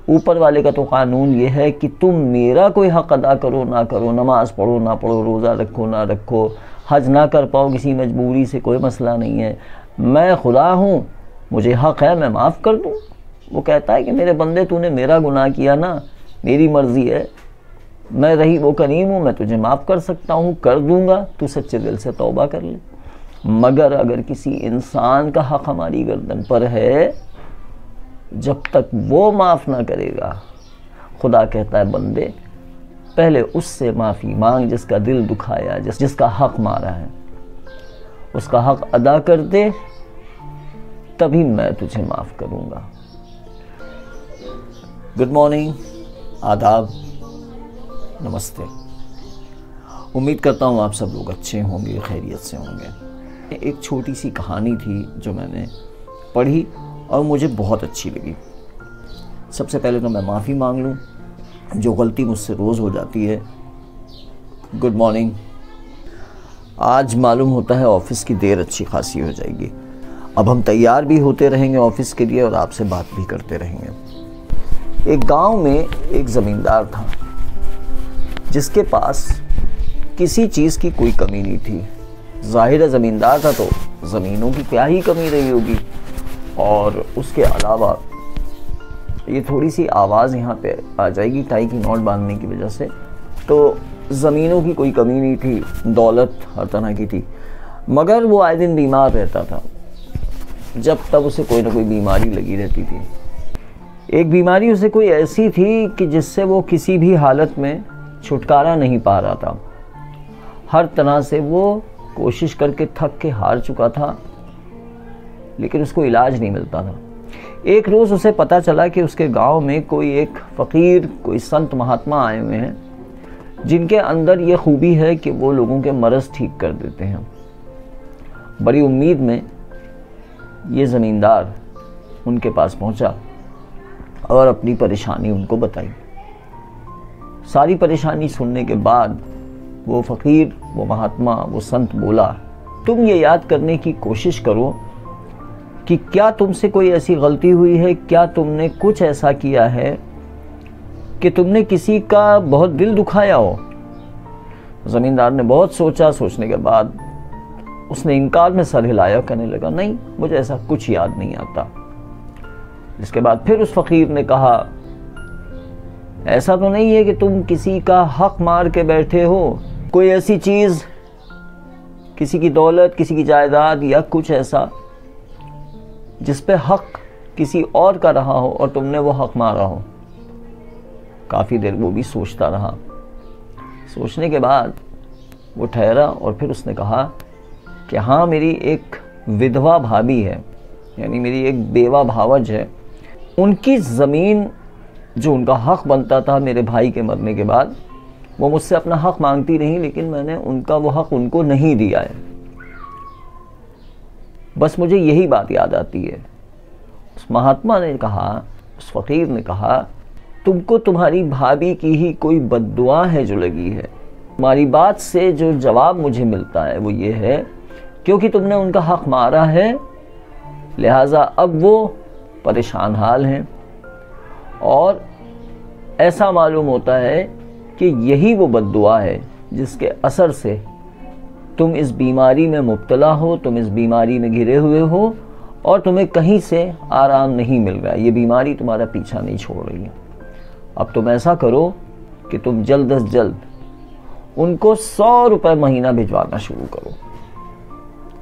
ऊपर वाले का तो कानून ये है कि तुम मेरा कोई हक़ अदा करो ना करो, नमाज़ पढ़ो ना पढ़ो, रोज़ा रखो ना रखो, हज ना कर पाओ किसी मजबूरी से, कोई मसला नहीं है, मैं खुदा हूँ, मुझे हक़ है, मैं माफ़ कर दूँ। वो कहता है कि मेरे बंदे तूने मेरा गुनाह किया ना, मेरी मर्ज़ी है, मैं रही वो करीम हूँ, मैं तुझे माफ़ कर सकता हूँ, कर दूँगा, तू सच्चे दिल से तौबा कर ले। मगर अगर किसी इंसान का हक़ हमारी गर्दन पर है, जब तक वो माफ़ ना करेगा, खुदा कहता है बंदे पहले उससे माफ़ी मांग जिसका दिल दुखाया, जिसका हक़ मारा है, उसका हक़ अदा कर दे, तभी मैं तुझे माफ़ करूँगा। गुड मॉर्निंग, आदाब, नमस्ते। उम्मीद करता हूँ आप सब लोग अच्छे होंगे, खैरियत से होंगे। एक छोटी सी कहानी थी जो मैंने पढ़ी और मुझे बहुत अच्छी लगी। सबसे पहले तो मैं माफ़ी मांग लूँ, जो गलती मुझसे रोज़ हो जाती है। Good morning. आज मालूम होता है ऑफ़िस की देर अच्छी खासी हो जाएगी। अब हम तैयार भी होते रहेंगे ऑफ़िस के लिए और आपसे बात भी करते रहेंगे। एक गांव में एक ज़मींदार था जिसके पास किसी चीज़ की कोई कमी नहीं थी। ज़ाहिर है ज़मींदार था तो ज़मीनों की क्या ही कमी रही होगी। और उसके अलावा ये थोड़ी सी आवाज़ यहाँ पे आ जाएगी टाई की नॉट बांधने की वजह से, तो ज़मीनों की कोई कमी नहीं थी, दौलत हर तरह की थी, मगर वो आए दिन बीमार रहता था। जब तब उसे कोई ना कोई बीमारी लगी रहती थी। एक बीमारी उसे कोई ऐसी थी कि जिससे वो किसी भी हालत में छुटकारा नहीं पा रहा था। हर तरह से वो कोशिश करके थक के हार चुका था, लेकिन उसको इलाज नहीं मिलता था। एक रोज़ उसे पता चला कि उसके गांव में कोई एक फ़कीर, कोई संत महात्मा आए हुए हैं जिनके अंदर ये खूबी है कि वो लोगों के मरज़ ठीक कर देते हैं। बड़ी उम्मीद में ये ज़मींदार उनके पास पहुंचा और अपनी परेशानी उनको बताई। सारी परेशानी सुनने के बाद वो फ़कीर, वो महात्मा, वो संत बोला, तुम ये याद करने की कोशिश करो कि क्या तुमसे कोई ऐसी गलती हुई है, क्या तुमने कुछ ऐसा किया है कि तुमने किसी का बहुत दिल दुखाया हो। ज़मींदार ने बहुत सोचा, सोचने के बाद उसने इनकार में सर हिलाया, कहने लगा नहीं, मुझे ऐसा कुछ याद नहीं आता। इसके बाद फिर उस फ़कीर ने कहा, ऐसा तो नहीं है कि तुम किसी का हक़ मार के बैठे हो, कोई ऐसी चीज़, किसी की दौलत, किसी की जायदाद या कुछ ऐसा जिस पे हक़ किसी और का रहा हो और तुमने वो हक़ मारा हो। काफ़ी देर वो भी सोचता रहा। सोचने के बाद वो ठहरा और फिर उसने कहा कि हाँ, मेरी एक विधवा भाभी है, यानी मेरी एक बेवा भावज है, उनकी ज़मीन जो उनका हक़ बनता था मेरे भाई के मरने के बाद, वो मुझसे अपना हक़ मांगती रही, लेकिन मैंने उनका वो हक़ उनको नहीं दिया है। बस मुझे यही बात याद आती है। उस महात्मा ने कहा, उस फ़कीर ने कहा, तुमको तुम्हारी भाभी की ही कोई बद्दुआ है जो लगी है। तुम्हारी बात से जो जवाब मुझे मिलता है वो ये है, क्योंकि तुमने उनका हक़ मारा है, लिहाजा अब वो परेशान हाल हैं और ऐसा मालूम होता है कि यही वो बद्दुआ है जिसके असर से तुम इस बीमारी में मुब्तला हो, तुम इस बीमारी में घिरे हुए हो और तुम्हें कहीं से आराम नहीं मिल रहा है। ये बीमारी तुम्हारा पीछा नहीं छोड़ रही है। अब तुम ऐसा करो कि तुम जल्द अज जल्द उनको 100 रुपये महीना भिजवाना शुरू करो,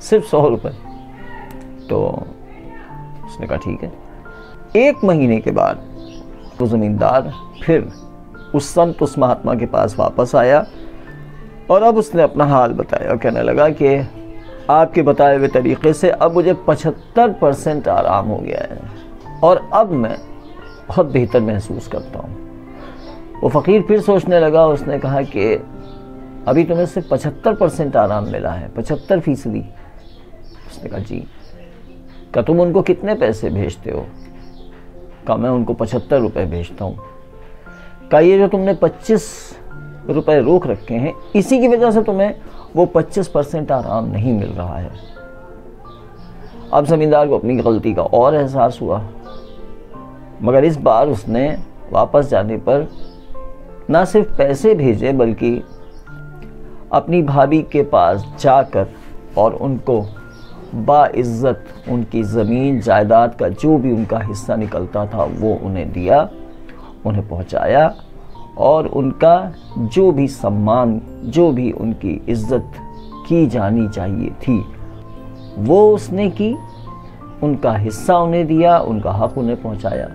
सिर्फ 100 रुपये। तो उसने कहा ठीक है। 1 महीने के बाद वो ज़मींदार फिर उस संत, उस महात्मा के पास वापस आया और अब उसने अपना हाल बताया और कहने लगा कि आपके बताए हुए तरीक़े से अब मुझे 75% आराम हो गया है और अब मैं बहुत बेहतर महसूस करता हूँ। वो फ़कीर फिर सोचने लगा। उसने कहा कि अभी तुम्हें सिर्फ 75% आराम मिला है, 75%। उसने कहा जी। क्या तुम उनको कितने पैसे भेजते हो? कहा मैं उनको 75 रुपये भेजता हूँ। कहा ये जो तुमने 25 रुपये रोक रखे हैं, इसी की वजह से तुम्हें वो 25% आराम नहीं मिल रहा है। अब ज़मींदार को अपनी गलती का और एहसास हुआ, मगर इस बार उसने वापस जाने पर ना सिर्फ पैसे भेजे बल्कि अपनी भाभी के पास जाकर और उनको बाइज्जत उनकी ज़मीन जायदाद का जो भी उनका हिस्सा निकलता था वो उन्हें दिया, उन्हें पहुंचाया और उनका जो भी सम्मान, जो भी उनकी इज्जत की जानी चाहिए थी वो उसने की, उनका हिस्सा उन्हें दिया, उनका हक उन्हें पहुंचाया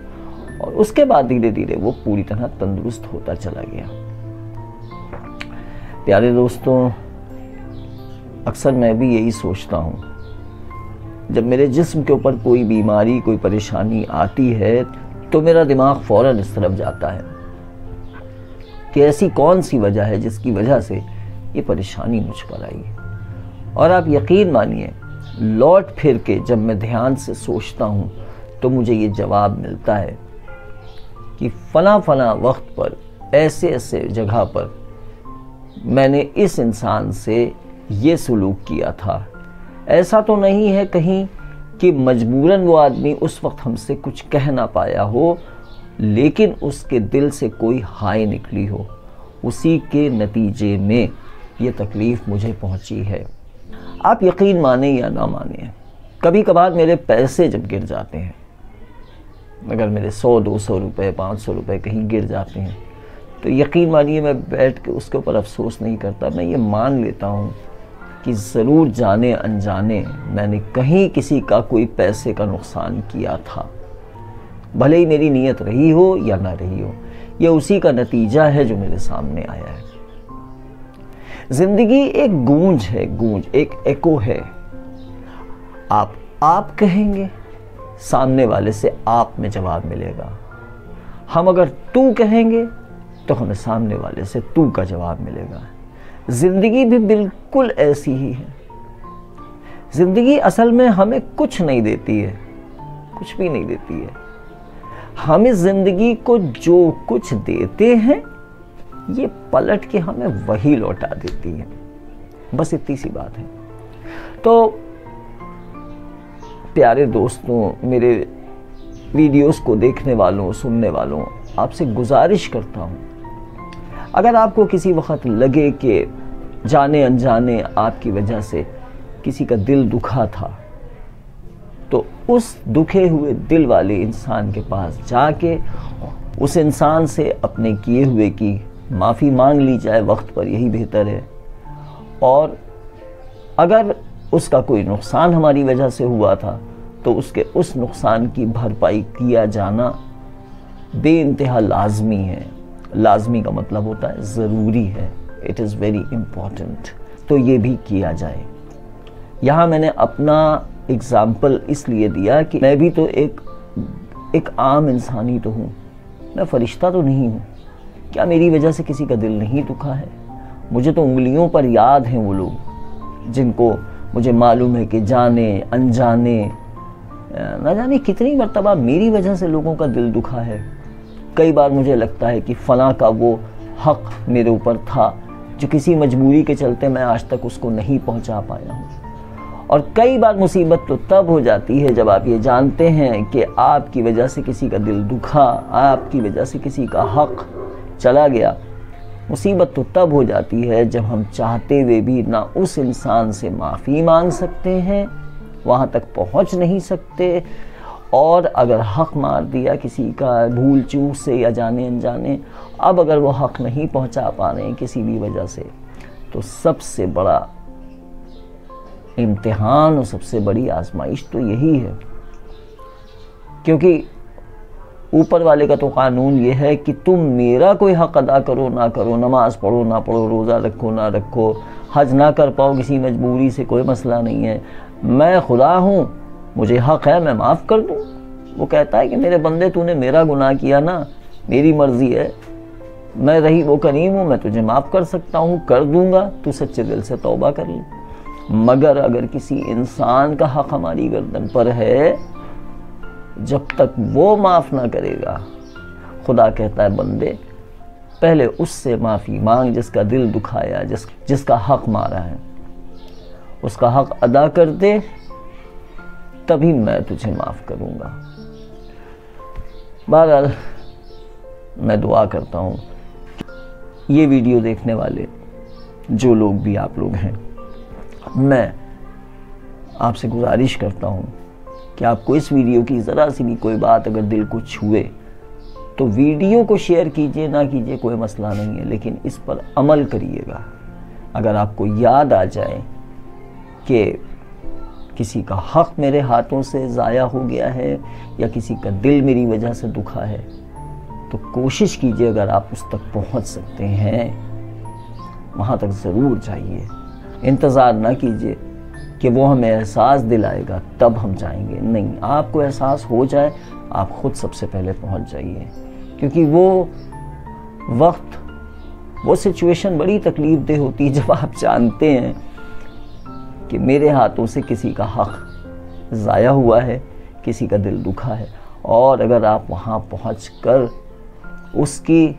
और उसके बाद धीरे धीरे वो पूरी तरह तंदुरुस्त होता चला गया। प्यारे दोस्तों, अक्सर मैं भी यही सोचता हूँ, जब मेरे जिस्म के ऊपर कोई बीमारी, कोई परेशानी आती है तो मेरा दिमाग फ़ौरन इस तरफ जाता है कि ऐसी कौन सी वजह है जिसकी वजह से ये परेशानी मुझ पर आई। और आप यकीन मानिए, लौट फिर के जब मैं ध्यान से सोचता हूँ तो मुझे ये जवाब मिलता है कि फ़ला फ़ला वक्त पर ऐसे ऐसे जगह पर मैंने इस इंसान से ये सलूक किया था। ऐसा तो नहीं है कहीं कि मजबूरन वो आदमी उस वक्त हमसे कुछ कह ना पाया हो, लेकिन उसके दिल से कोई हाय निकली हो, उसी के नतीजे में ये तकलीफ़ मुझे पहुंची है। आप यकीन माने या ना माने, कभी कभार मेरे पैसे जब गिर जाते हैं, अगर मेरे 100-200 रुपये, 500 रुपये कहीं गिर जाते हैं तो यकीन मानिए मैं बैठ के उसके ऊपर अफसोस नहीं करता। मैं ये मान लेता हूँ कि ज़रूर जाने अनजाने मैंने कहीं किसी का कोई पैसे का नुकसान किया था, भले ही मेरी नीयत रही हो या ना रही हो। ये उसी का नतीजा है जो मेरे सामने आया है। ज़िंदगी एक गूंज है, गूंज एक एको है। आप कहेंगे, सामने वाले से आप में जवाब मिलेगा। हम अगर तू कहेंगे तो हमें सामने वाले से तू का जवाब मिलेगा। ज़िंदगी भी बिल्कुल ऐसी ही है। ज़िंदगी असल में हमें कुछ नहीं देती है, कुछ भी नहीं देती है। हमें ज़िंदगी को जो कुछ देते हैं ये पलट के हमें वही लौटा देती है, बस इतनी सी बात है। तो प्यारे दोस्तों, मेरे वीडियोस को देखने वालों, सुनने वालों, आपसे गुजारिश करता हूँ, अगर आपको किसी वक्त लगे कि जाने अनजाने आपकी वजह से किसी का दिल दुखा था, तो उस दुखे हुए दिल वाले इंसान के पास जाके उस इंसान से अपने किए हुए की माफ़ी मांग ली जाए वक्त पर, यही बेहतर है। और अगर उसका कोई नुकसान हमारी वजह से हुआ था तो उसके उस नुकसान की भरपाई किया जाना बेइंतहा लाजमी है। लाजमी का मतलब होता है ज़रूरी है, इट इज़ वेरी इम्पॉर्टेंट। तो ये भी किया जाए। यहाँ मैंने अपना एग्ज़ाम्पल इसलिए दिया कि मैं भी तो एक आम इंसान ही तो हूँ, मैं फ़रिश्ता तो नहीं हूँ। क्या मेरी वजह से किसी का दिल नहीं दुखा है? मुझे तो उंगलियों पर याद हैं वो लोग जिनको मुझे मालूम है कि जाने अनजाने न जाने कितनी मर्तबा मेरी वजह से लोगों का दिल दुखा है। कई बार मुझे लगता है कि फ़लाँ का वो हक़ मेरे ऊपर था जो किसी मजबूरी के चलते मैं आज तक उसको नहीं पहुंचा पाया हूं। और कई बार मुसीबत तो तब हो जाती है जब आप ये जानते हैं कि आपकी वजह से किसी का दिल दुखा, आपकी वजह से किसी का हक़ चला गया। मुसीबत तो तब हो जाती है जब हम चाहते हुए भी ना उस इंसान से माफ़ी मांग सकते हैं, वहाँ तक पहुँच नहीं सकते, और अगर हक़ मार दिया किसी का भूल चूक से या जाने अनजाने, अब अगर वो हक़ नहीं पहुँचा पा रहे हैं किसी भी वजह से, तो सबसे बड़ा इम्तिहान और सबसे बड़ी आजमाइश तो यही है। क्योंकि ऊपर वाले का तो कानून ये है कि तुम मेरा कोई हक़ अदा करो ना करो, नमाज पढ़ो ना पढ़ो, रोज़ा रखो ना रखो, हज ना कर पाओ किसी मजबूरी से, कोई मसला नहीं है, मैं खुदा हूँ, मुझे हक़ है, मैं माफ़ कर दूँ। वो कहता है कि मेरे बंदे तूने मेरा गुनाह किया ना, मेरी मर्ज़ी है, मैं रही वो करीम हूँ, मैं तुझे माफ़ कर सकता हूँ, कर दूँगा, तू सच्चे दिल से तौबा कर ले। मगर अगर किसी इंसान का हक़ हमारी गर्दन पर है, जब तक वो माफ़ ना करेगा, खुदा कहता है बंदे पहले उससे माफ़ी मांग जिसका दिल दुखाया, जिसका हक़ मारा है, उसका हक़ अदा कर दे, तभी मैं तुझे माफ़ करूँगा। बहरहाल मैं दुआ करता हूँ ये वीडियो देखने वाले जो लोग भी आप लोग हैं, मैं आपसे गुजारिश करता हूँ कि आपको इस वीडियो की ज़रा सी भी कोई बात अगर दिल को छुए तो वीडियो को शेयर कीजिए, ना कीजिए कोई मसला नहीं है, लेकिन इस पर अमल करिएगा। अगर आपको याद आ जाए कि किसी का हक़ मेरे हाथों से ज़ाया हो गया है या किसी का दिल मेरी वजह से दुखा है, तो कोशिश कीजिए अगर आप उस तक पहुंच सकते हैं वहाँ तक ज़रूर जाइए। इंतज़ार ना कीजिए कि वो हमें एहसास दिलाएगा तब हम जाएंगे, नहीं, आपको एहसास हो जाए आप ख़ुद सबसे पहले पहुंच जाइए, क्योंकि वो वक्त, वो सिचुएशन बड़ी तकलीफ़ देह होती है जब आप जानते हैं कि मेरे हाथों से किसी का हक़ ज़ाया हुआ है, किसी का दिल दुखा है, और अगर आप वहाँ पहुँचकर उसकी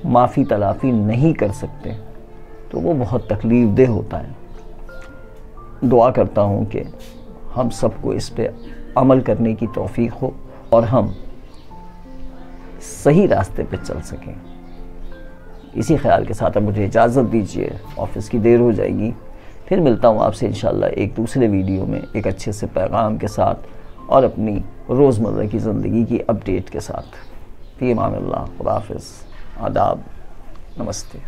माफ़ी तलाफ़ी नहीं कर सकते तो वो बहुत तकलीफ़ देह होता है। दुआ करता हूँ कि हम सबको इस पे अमल करने की तौफीक हो और हम सही रास्ते पे चल सकें। इसी ख्याल के साथ अब मुझे इजाज़त दीजिए, ऑफिस की देर हो जाएगी। फिर मिलता हूँ आपसे इंशाल्लाह एक दूसरे वीडियो में एक अच्छे से पैगाम के साथ और अपनी रोज़मर्रा की ज़िंदगी की अपडेट के साथ। फ़ी अमान अल्लाह, खुदा हाफ़िज़, आदाब, नमस्ते।